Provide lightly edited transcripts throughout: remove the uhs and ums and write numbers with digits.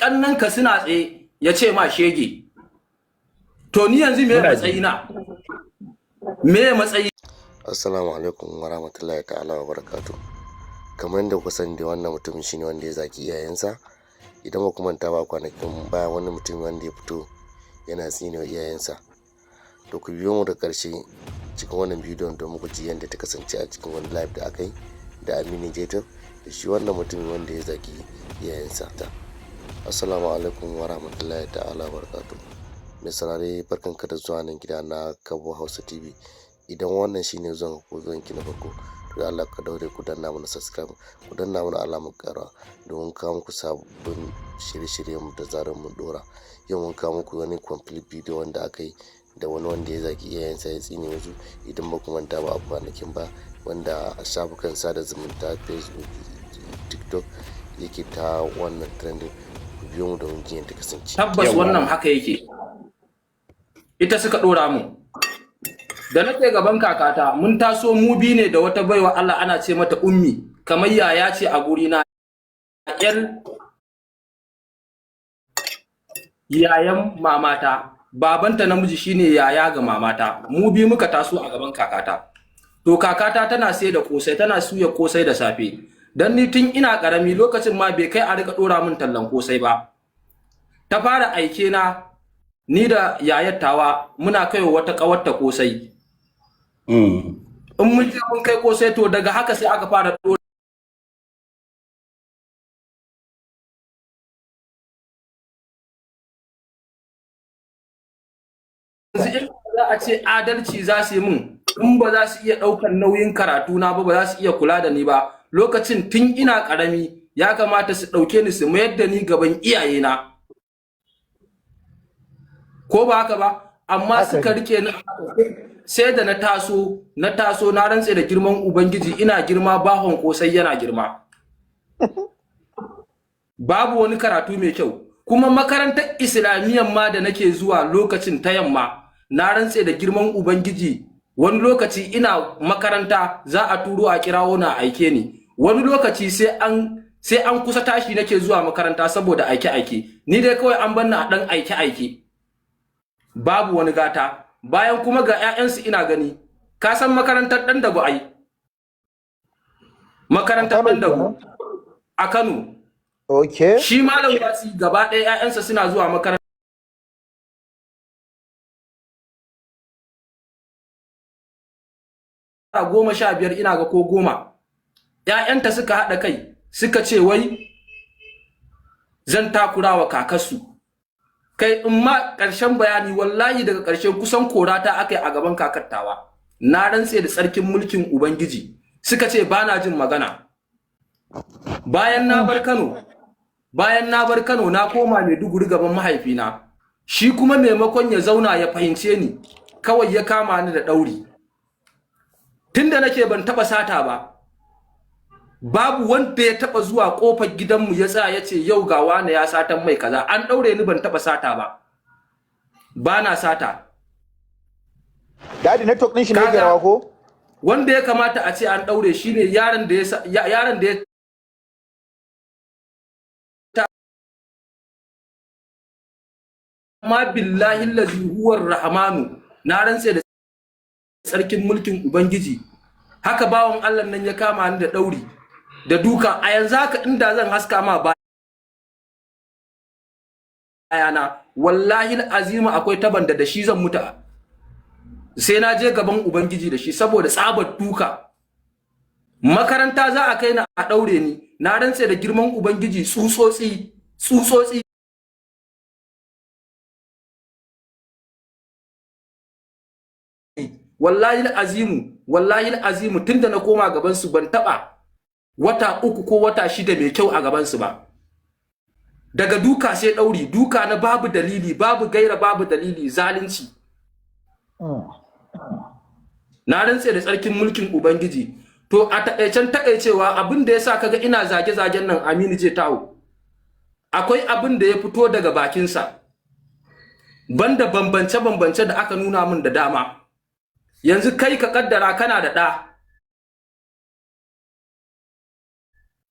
kannanka suna tsaye ya ce ma shege. To ni yanzu me matsayina? Me matsayi? Assalamu alaikum wa rahmatullahi ta'ala wa barakatuh. Kamar yadda kuka sani da wannan mutumin shine wanda ya zaki iyayensa. Idan ba ku manta ba kwanakin baya wani mutum wanda ya fito yana tsinewa iyayensa. To ku biyo mu da ƙarshe cikin wannan bidiyon domin ku ji yadda ta kasance a cikin wani live da aka yi da Aminu Jtop da shi wannan mutumin wanda ya zaki iyayensa. Assalamu alaikum wa rahmatullahi ta'ala wa barakatuh. Mai saurare barkanka da zuwa nan gida na Kabo Hausa TV. Idan wannan shine zuwan ku zuwanki na farko, to da Allah ka daure ku danna mana subscribe, ku danna mana alamar ƙara domin kawo muku sabbin shirye-shiryen mu da zarar mun dora. Yau mun kawo muku wani complete video wanda aka yi da wani wanda ya zaki iyayensa ya tsine musu. Idan ba ku manta ba a kwanakin ba wanda a shafukan sada zumunta Facebook, TikTok yake ta wannan trending. Ku biyo mu da mun ji yadda kasance. Tabbas wannan haka yake. Ita suka dora mu. Da nake gaban kakata mun taso mu bi ne da wata baiwa Allah ana ce mata ummi, kamar yaya ce a guri na. Yayan mamata, babanta namiji shine yaya ga mamata. Mu bi muka taso a gaban kakata. To kakata tana sai da kosai, tana suya kosai da safe. Dan ni tun ina karami lokacin ma bai kai a rika dora min tallan kosai ba. Ta fara aike na ni da yayar tawa muna kaiwa wata kawarta kosai. In mun je mun kai kosai to daga haka sai aka fara dora in za a ce adalci za su yi mun, in ba za su iya ɗaukar nauyin karatu na ba za su iya kula da ni ba, lokacin tun ina ƙarami ya kamata su ɗauke ni su mayar da ni gaban iyayena, ko ba haka ba? Amma suka rike ni sai da na taso na rantse da girman Ubangiji ina girma bahon kosai yana girma. Babu wani karatu mai kyau, kuma makarantar islamiyyar ma da nake zuwa lokacin ta yamma na rantse da girman Ubangiji wani lokaci ina makaranta za a turo a kirawo na aike ni, wani lokaci sai an kusa tashi nake zuwa makaranta saboda aike ni dai kawai an banna a dan aike babu wani gata. Bayan kuma ga 'ya'yansu ina gani, ka san makarantar dan dago ai, makarantar dan dago a Kano. Okay. Shi malam wasi gaba ɗaya 'ya'yansa suna zuwa makaranta 15 ina ga ko 10. 'Ya'yanta suka haɗa kai suka ce wai zan takurawa kakarsu. Kai in ma ƙarshen bayani wallahi daga ƙarshe kusan korata aka yi a gaban kakattawa. Na rantse da tsarkin mulkin Ubangiji suka ce ba na jin magana. Bayan na bar Kano na koma Maiduguri gaban mahaifina. Shi kuma maimakon ya zauna ya fahimce ni kawai ya kama ni da ɗauri. Tunda nake ban taɓa sata ba. Babu wanda ya taba zuwa kofar gidanmu ya tsaya ya ce yau ga wani ya satan mai kaza. An daure ni ban taba sata ba. Ba na sata. Daddy network din shi ne yake rawa ko? Wanda ya kamata a ce an daure shine yaron da ya ma billahi allazi huwar rahmanu, na rantse da sarkin mulkin Ubangiji. Haka bawon Allah nan ya kama ni da dauri da duka. A yanzu haka inda zan haska ma bayana wallahi azima akwai taban da shi zan mutu, sai na je gaban Ubangiji da shi saboda tsabar duka. Makaranta za a kai na a daure ni, na rantse da girman Ubangiji tsutsotsi wallahi azimu tunda na koma gaban su ban taba wata 3 ko wata 6 mai kyau a gaban su ba. Daga duka sai dauri, duka na babu dalili, babu gaira, babu dalili, zalunci. Na rantse da tsarkin mulkin Ubangiji. To a takaicewa abin da yasa kaga ina zage-zagen nan Aminu Jtop, akwai abin da ya fito daga bakinsa banda bambance da aka nuna min da dama. Yanzu kai ka kaddara kana da ɗa,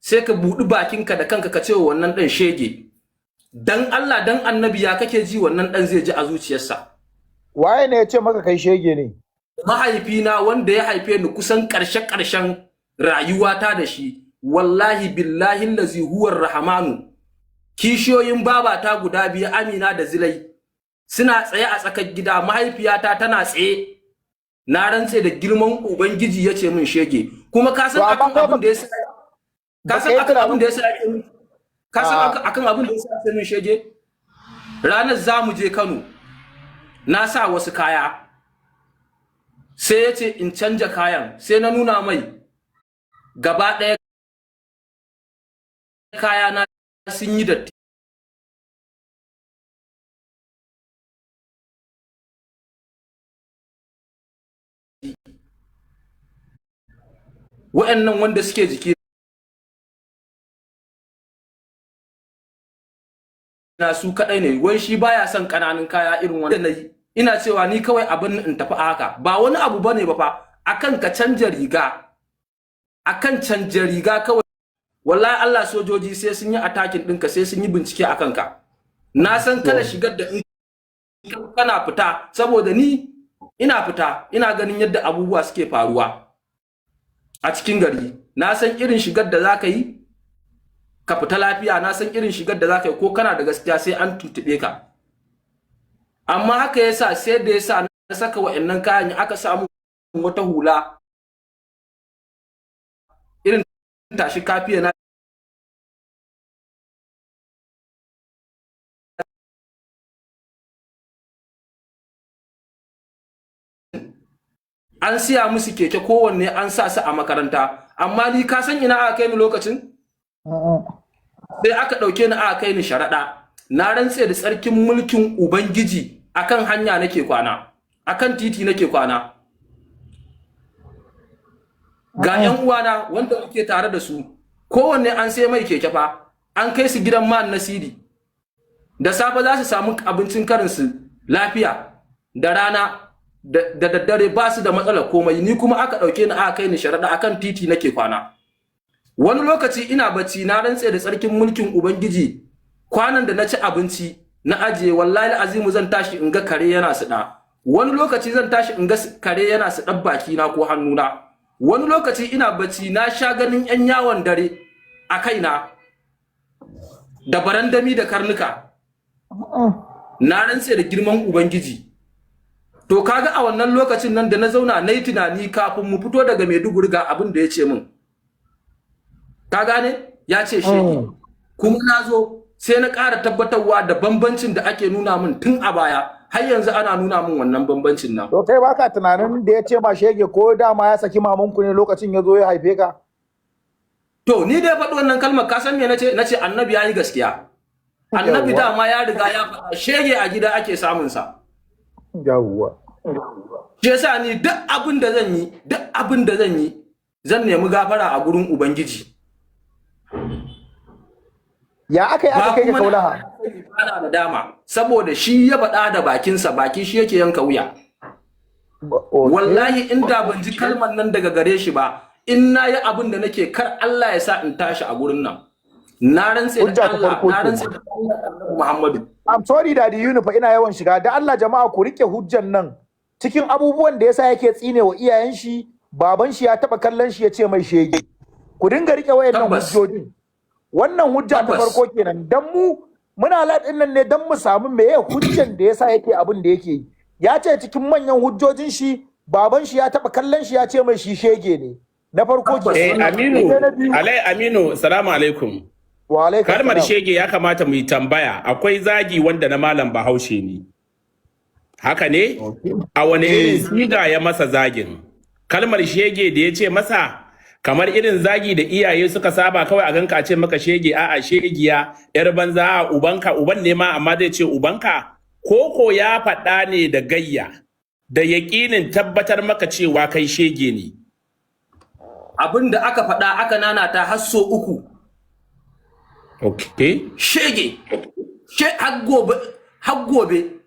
sai ka buɗi bakinka da kanka ka ce wa wannan ɗan shege. dan Allah dan annabi ya kake ji wannan dan zai ji a zuciyarsa? Waye ne ya ce maka kai shege ne? Mahaifina wanda ya haife ni kusan ƙarshen rayuwata da shi, wallahi billahi allazi huwar rahmanu, kishiyoyin babata guda biyu Amina da Zilai suna tsaye a tsakar gida, mahaifiyata tana tsaye, na rantse da girman ubangiji yace min shege. Kuma ka san akan abin da yasa ka san akan abin da yasa ake min ka san akan abin da yasa ake min shege? Ranar zamu je Kano, na sa wasu kaya, sai ya ce in canja kayan, sai na nuna mai gaba ɗaya kaya na sun yi datti. Wa'annan wanda suke jiki na su kaɗai ne, wai shi baya son ƙananun kaya irin wanda na yi. Ina cewa ni kawai abin in tafi haka, ba wani abu bane ba fa, akan ka canja riga, akan canja riga kawai. Wallahi Allah sojoji sai sun yi attacking ɗinka, sai sun yi bincike akan ka. Na san kada shigar da in kana fita, saboda ni ina fita, ina ganin yadda abubuwa suke faruwa a cikin gari. Na san irin shigar da zaka yi ka fita lafiya, na san irin shigar da zaka yi ko kana da gaskiya sai an tuntube ka. Amma haka yasa sai da yasa na saka wa'annan kayan, aka samu wata hula irin tashi kafiya na an siya musu keke kowanne, an sa su a makaranta. Amma ni ka san ina aka kai ni lokacin? Sai aka ɗauke ni aka kai ni sharaɗa. Na rantse da tsarkin mulkin Ubangiji, akan hanya nake kwana, akan titi nake kwana. Ga ƴan uwana wanda muke tare da su, kowanne an sai mai keke fa, an kai su gidan man Nasiri. Da safe za su samu abincin karinsu lafiya, da rana da daddare ba su da matsalar komai. Ni kuma aka ɗauke ni aka kai ni sharaɗa, akan titi nake kwana. Wani lokaci ina bacci, na rantse da tsarkin mulkin Ubangiji, kwanan da na ci abinci na ajiye, wallahi azimu zan tashi in ga kare yana suɗa. Wani lokaci zan tashi in ga kare yana suɗar baki na ko hannuna. Wani lokaci ina bacci, na sha ganin ƴan yawon dare a kaina da barandami da karnuka. Na rantse da girman Ubangiji. To kaga a wannan lokacin nan da na zauna na yi tunani kafin mu fito daga Maiduguri ga abin da ya ce min. Ka gane? Ya ce shi. Kuma na zo sai na ƙara tabbatarwa da bambancin da ake nuna min tun a baya, har yanzu ana nuna min wannan bambancin nan. To kai baka tunanin da ya ce ma shege ko dama ya saki mamanku ne lokacin ya zo ya haife ka? To ni dai faɗi wannan kalmar, ka san me nace? Nace annabi yayi gaskiya. Annabi dama ya riga ya faɗa shege a gida ake samun sa. Yawwa. Shi yasa ni duk abin da zan yi, zan nemi gafara a gurin Ubangiji. Ya aka yi aka kai ka Kaulaha? Ana da dama, saboda shi ya faɗa da bakinsa, baki shi yake yanka wuya. Wallahi inda ban ji kalmar nan daga gare shi ba, in na yi abin da nake, kar Allah ya sa in tashi a gurin nan. Na rantse da Allah, na rantse da Allah Muhammadu. I'm sorry Daddy Yunu fa ina yawan shiga. Da Allah jama'a ku rike hujjan nan. Cikin abubuwan da yasa yake tsine wa iyayen shi, baban shi ya taba kallon shi ya ce mai shege. Ku dinga rike wayannan hujjojin. Wannan hujja ta farko kenan. Dan muna ladin nan ne dan mu samu meye hujjan da yasa yake abin da yake yi. Ya ce cikin manyan hujjojin shi, baban shi ya taba kallon shi ya ce mai shi shege ne. Na farko Aminu, salamu alaikum. Wa alaikum. Kalmar shege ya kamata mu yi tambaya. Akwai zagi wanda na malam Bahaushe ne. Haka ne? A wane irin siga ya masa zagin? Kalmar shege da ya ce masa, kamar irin zagi da iyaye suka saba kawai a ganka a ce maka shege, a'a shegiya, yar banza, a ubanka, uban ne ma amma zai ce ubanka? Koko ya faɗa ne da gayya, da yaƙinin tabbatar maka cewa kai shege ne. Abin da aka faɗa aka nanata har so 3. Okay. Shege. Har gobe.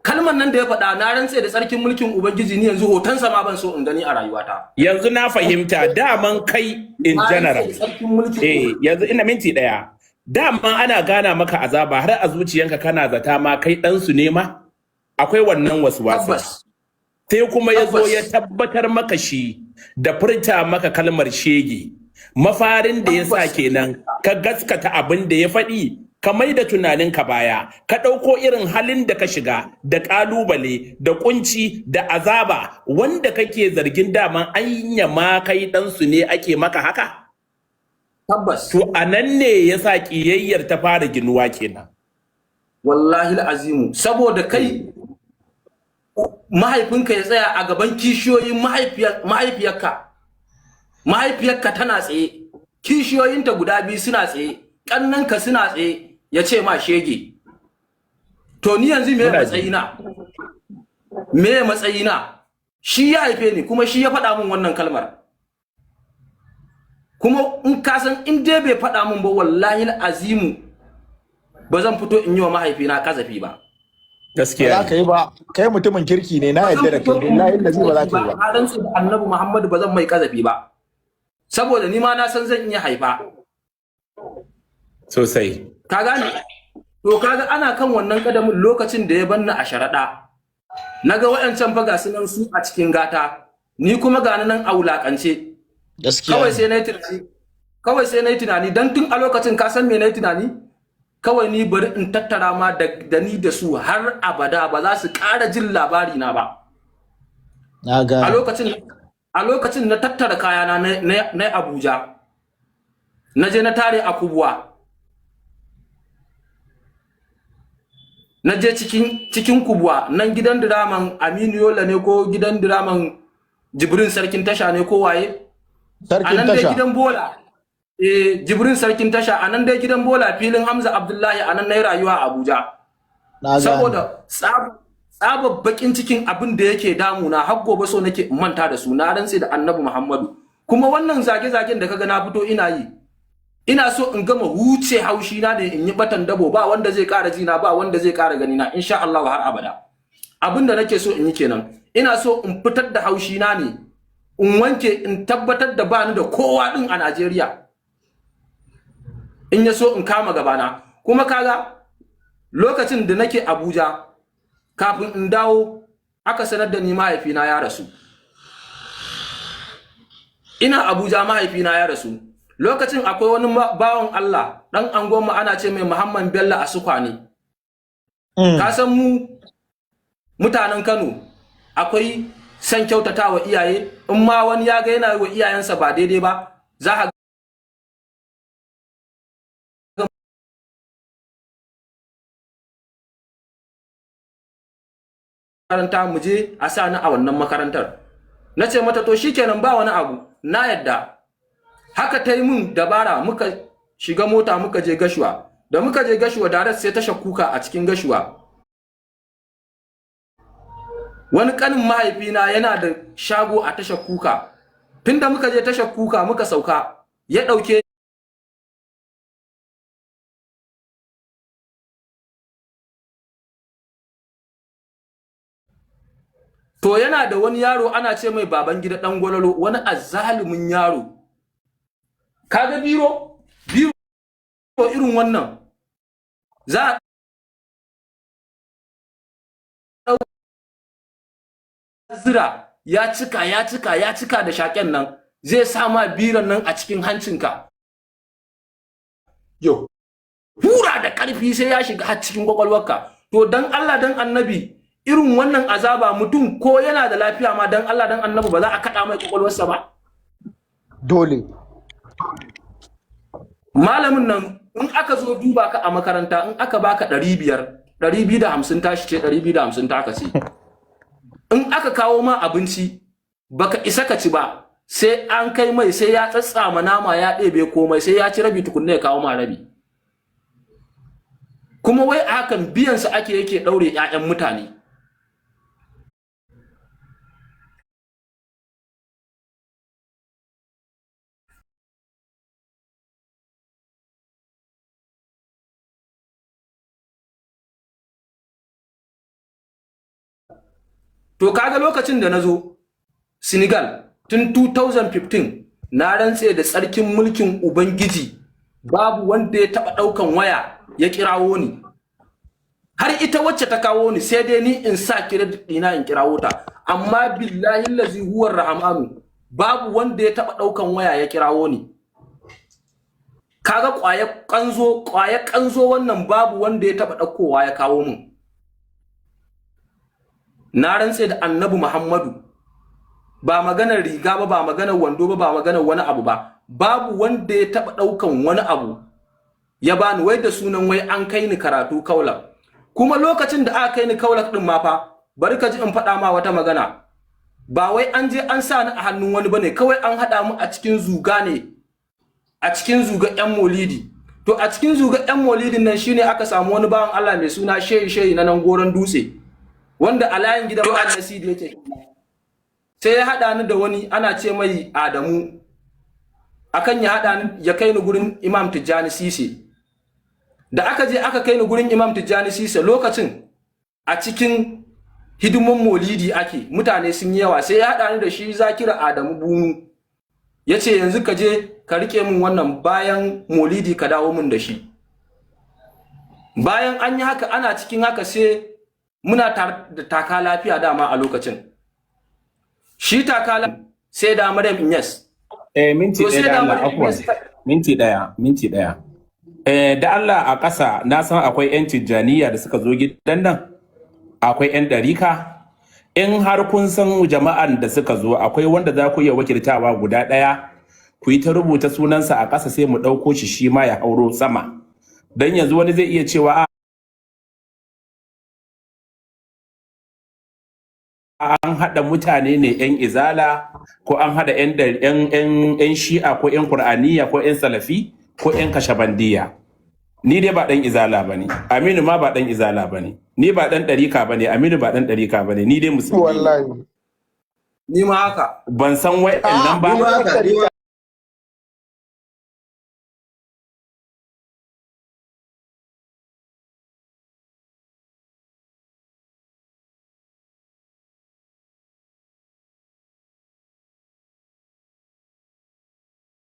Kalmar nan da ya faɗa, na rantse da tsarkin mulkin Ubangiji, ni yanzu hotonsa ma ban so in gani a rayuwata. Yanzu na fahimta daman kai in general. Yanzu yanzu ina minti ɗaya. dama ana gana maka azaba har a zuciyanka kana zata ma kai ɗansu ne ma akwai wannan wasu tabbas sai kuma ya zo tabbas ya tabbatar maka shi da furta maka kalmar shege mafarin da ya sa tabbas kenan ka gaskata abin da ya faɗi ka mai da tunaninka baya ka ɗauko irin halin da ka shiga da ƙalubale da kunci da azaba wanda kake zargin daman anya ma kai ɗansu ne ake maka haka tabbas to a nan ne ya sa ƙiyayyar ta fara ginuwa kenan wallahi azimu saboda kai mahaifinka ya tsaya a gaban kishiyoyin mahaifiyarka tana tsaye kishiyoyinta guda biyu suna tsaye ƙannanka suna tsaye ya ce ma shege to ni yanzu me matsayina shi ya haife ni kuma shi ya faɗa min wannan kalmar kuma in ka san in dai bai faɗa min ba wallahi azimu ba zan fito in yi wa mahaifina kazafi ba gaskiya ba za ka yi ba kai mutumin kirki ne na yadda da kai billahi da zai ba za ka yi ba na rantsu da annabi Muhammadu ba zan mai kazafi ba saboda ni ma na san zan iya haifa sosai ka gane to kaga ana kan wannan kadamin lokacin da ya banna a sharaɗa naga wayancan fa ga su nan su a cikin gata ni kuma ga nan a wulakance gaskiya kawai sai na yi tunani dan tun a lokacin ka san me na yi tunani kawai ni bari in tattara ma da ni da su har abada ba za su ƙara jin labari na ba na ga a lokacin na tattara kayana na Abuja na je na tare a Kubwa na je cikin Kubwa nan gidan diraman Aminu Yola ne ko gidan diraman Jibrin Sarkin Tasha ne ko waye sarkin anan dai tasha gidan Bola Jibrin Sarkin Tasha anan dai gidan Bola filin Hamza Abdullahi anan nayi rayuwa a Abuja na gane saboda tsabar bakin cikin abin da yake damuna har gobe so nake in manta da su na rantse da Annabi Muhammadu kuma wannan zage-zagen da kaga na fito ina yi ina so in gama huce haushi na ne in yi batan dabo ba wanda zai ƙara jina ba wanda zai ƙara gani na insha Allah har abada abin da nake so in yi kenan ina so in fitar da haushi na ne in wanke in tabbatar da bani da kowa din a Najeriya in ya so in kama gabana kuma kaga lokacin da nake Abuja kafin in dawo aka sanar da ni mahaifina ya rasu ina Abuja mahaifina ya rasu lokacin akwai wani bawan Allah dan angonmu ana ce mai Muhammad Bello Asukwane ka san mu mutanen Kano akwai san kyautatawa iyaye in ma wani ya ga yana wa iyayensa ba daidai ba za ka makaranta mu je a sa ni a wannan makarantar na ce mata to shikenan ba wani abu na yadda haka ta yi min dabara muka shiga mota muka je Gashuwa da muka je Gashuwa direct sai ta shakkuka a cikin Gashuwa wani kanin mahaifina yana da shago a tashar kuka tunda muka je tashar kuka muka sauka ya dauke to yana da wani yaro ana ce mai baban gida dan gwalalo wani azzalumin yaro kaga biro irin wannan za zira ya cika da shaken nan zai sa ma biran nan a cikin hancinka yo hura da karfi sai ya shiga har cikin kwakwalwarka to dan Allah dan annabi irin wannan azaba mutum ko yana da lafiya ma dan Allah dan annabi ba za a kada mai kwakwalwarsa ba dole malamin nan in aka zo duba ka a makaranta in aka baka 500 250 tashi ce 250 taka ce in aka kawo ma abinci baka isa ka ci ba sai an kai mai sai ya tsatsama nama ya ɗebe komai sai ya ci rabi tukunna ya kawo ma rabi kuma wai a hakan biyan sa ake yake daure ƴaƴan mutane to kaga lokacin da nazo Senegal tun 2015 na rantse da tsarkin mulkin ubangiji babu wanda ya taba daukan waya ya kirawo ni, har ita wacce ta kawo ni sai dai ni in sa credit dina in kirawo ta, amma billahi allazi huwa rahmanu babu wanda ya taba daukan waya ya kirawo ni. Kaga kwaya kanzo wannan babu wanda ya taba daukowa ya kawo mun. Na rantse da Annabi Muhammadu, ba maganar riga ba, ba maganar wando ba, ba maganar wani abu ba, babu wanda ya taba daukan wani abu ya bani wai da sunan wai an kai ni karatu kaula. Kuma lokacin da aka kai ni kaula din ma fa, bari ka ji in faɗa ma wata magana, ba wai an je an sa ni a hannun wani bane, kawai an haɗa mu a cikin zuga ne, a cikin zuga yan molidi. To a cikin zuga yan molidin nan shine aka samu wani bawan Allah mai suna shehi na nan goron dutse, wanda a layin gidan Malam Nasidi yake. Sai ya haɗa ni da wani ana ce mai Adamu, akan ya haɗa ni ya kai ni gurin Imam Tijjani Sise. Da aka je aka kai ni gurin Imam Tijjani Sise, lokacin a cikin hidimin molidi ake, mutane sun yi yawa, sai ya haɗa ni da shi Zakira Adamu Bunu, ya ce yanzu ka je ka rike min wannan, bayan molidi ka dawo min da shi. Bayan an yi haka, ana cikin haka sai muna da Taka Lafiya dama a lokacin. Shi Taka Lafiya sai da Maryam Inyas. Minti ɗaya da Allah, afuwan. Minti ɗaya. Da Allah a ƙasa na san akwai 'yan Tijjaniya da suka zo gidan nan, akwai 'yan ɗarika. In har kun san jama'an da suka zo, akwai wanda za ku iya wakiltawa guda ɗaya, ku yi ta rubuta sunansa a ƙasa sai mu ɗauko shi ma ya hauro sama. Don yanzu wani zai iya cewa an haɗa mutane ne 'yan izala, ko an haɗa 'yan shi'a, ko 'yan Kur'aniya, ko 'yan salafi, ko 'yan kashabandiya. Ni dai ba ɗan izala ba ne, Aminu ma ba ɗan izala ba ne, ni ba ɗan ɗarika ba ne, Aminu ba ɗan ɗarika ba ne, ni dai musulmi. Wallahi. Ni ma haka. Ban san wa'annan ba.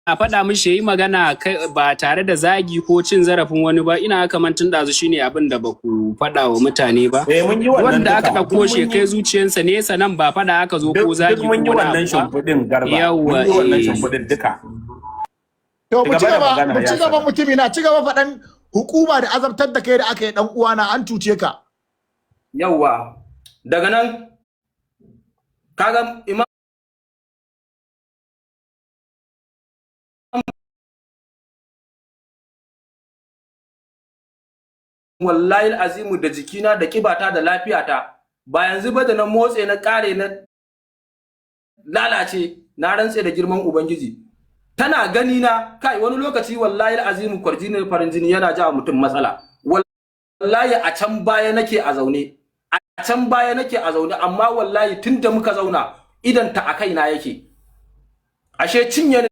A faɗa mishi yayi magana ba tare da zagi ko cin zarafin wani ba, ina haka mantin ɗazu shine abin da ba ku faɗa wa mutane ba. Mun yi wannan wanda aka ɗauko shi kai zuciyarsa nesa nan ba faɗa aka zo ko zagi ko mun yi wannan shimfiɗin Garba. Mun yi wannan shimfiɗin duka. To mu ci gaba mutumi na ci gaba faɗan hukuma da azabtar da kai da aka yi dan uwana, an cuce ka. Yawwa. Daga nan kaga Imam wallahi azimu da jikina da kibata da lafiyata, ba yanzu ba da na motse na kare na lalace, na rantse da girman Ubangiji. Tana gani na kai wani lokaci wallahi azimu kwarjinin farin jini yana ja mutum matsala. Wallahi a can baya nake a zaune, amma wallahi tunda muka zauna idan ta a kaina yake. Ashe cinye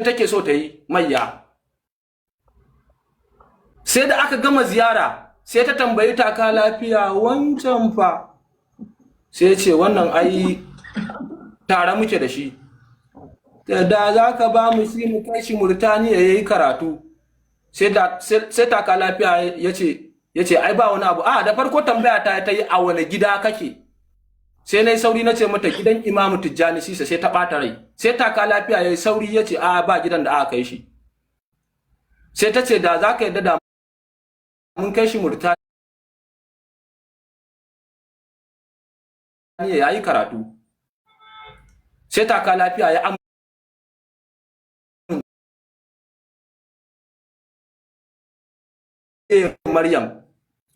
take so ta yi mayya. Sai da aka gama ziyara, sai ta tambayi Taka Lafiya, wancan fa, sai ce wannan ai tare muke da shi, da za ka ba mu shi mu kai shi Murtaniya ya yi karatu. Sai Taka Lafiya ya ce ai ba wani abu. Da farko tambaya ta yi a wani gida kake, sai na yi sauri na ce mata gidan Imamu Tijjani Sisa, sai ta ɓata rai. Sai Taka Lafiya ya yi sauri ya ce ba gidan da aka kai shi. Sai ta ce da za ka yadda da mun kai shi Murtaniya ya yi karatu. Sai Taka Lafiya ya Maryam,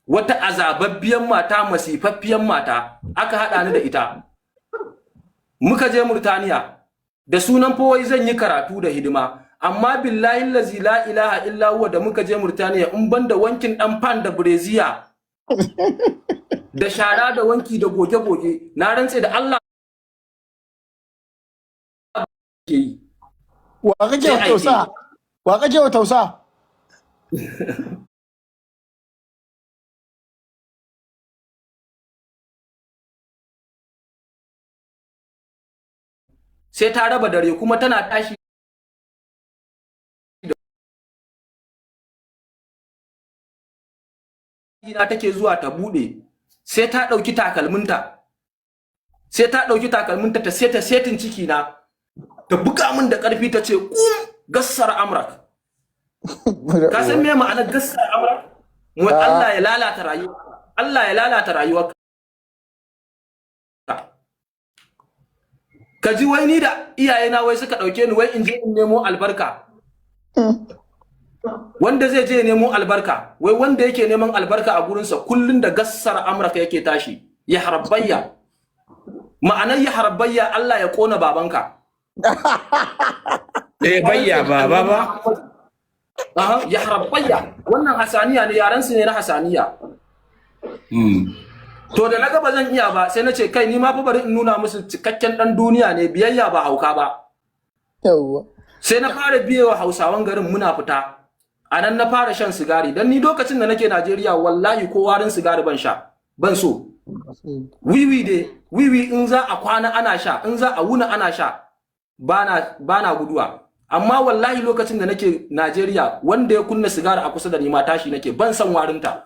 wata azababbiyan mata, masifaffiyan mata, aka haɗa ni da ita. Muka je Murtaniya da sunan fawai zan yi karatu da hidima, amma billahi allazi la ilaha illa huwa da muka je Murtaniya in banda wankin dan fan da breziya da shara da wanki da goge-goge, na rantse da Allah ke yi. Wa kake wa tausa? Wa kake wa tausa? Sai ta raba dare kuma tana tashi na take zuwa ta bude sai ta dauki takalminta ta seta setin ciki na ta buga min da karfi ta ce gassar amrak. Ka san me ma'anar gassar amrak? Allah ya lalata rayuwa ka ji wai ni da iyayena wai suka dauke ni wai in je in nemo albarka. Wanda zai je nemo albarka, wai wanda yake neman albarka a gurinsa kullun da gassar amurka yake tashi, ya harabbayya. Ma'anar ya harabbayya Allah ya kona babanka. bayya baba ba. Aha, ya harabbayya. Wannan hasaniya ne, yaran su ne na hasaniya. To da naga ba zan iya ba, sai na ce kai ni ma fa bari in nuna musu cikakken dan duniya ne, biyayya ba hauka ba. Yawwa. Sai na fara biyewa Hausawan garin muna fita. Anan na fara shan sigari dan ni lokacin da nake Najeriya wallahi ko warin sigari ban sha, ban so. Wiwi in za a kwana ana sha, in za a wuna ana sha, bana guduwa. Amma wallahi lokacin da nake Najeriya wanda ya kunna sigari a kusa da ni ma tashi nake, ban san warinta.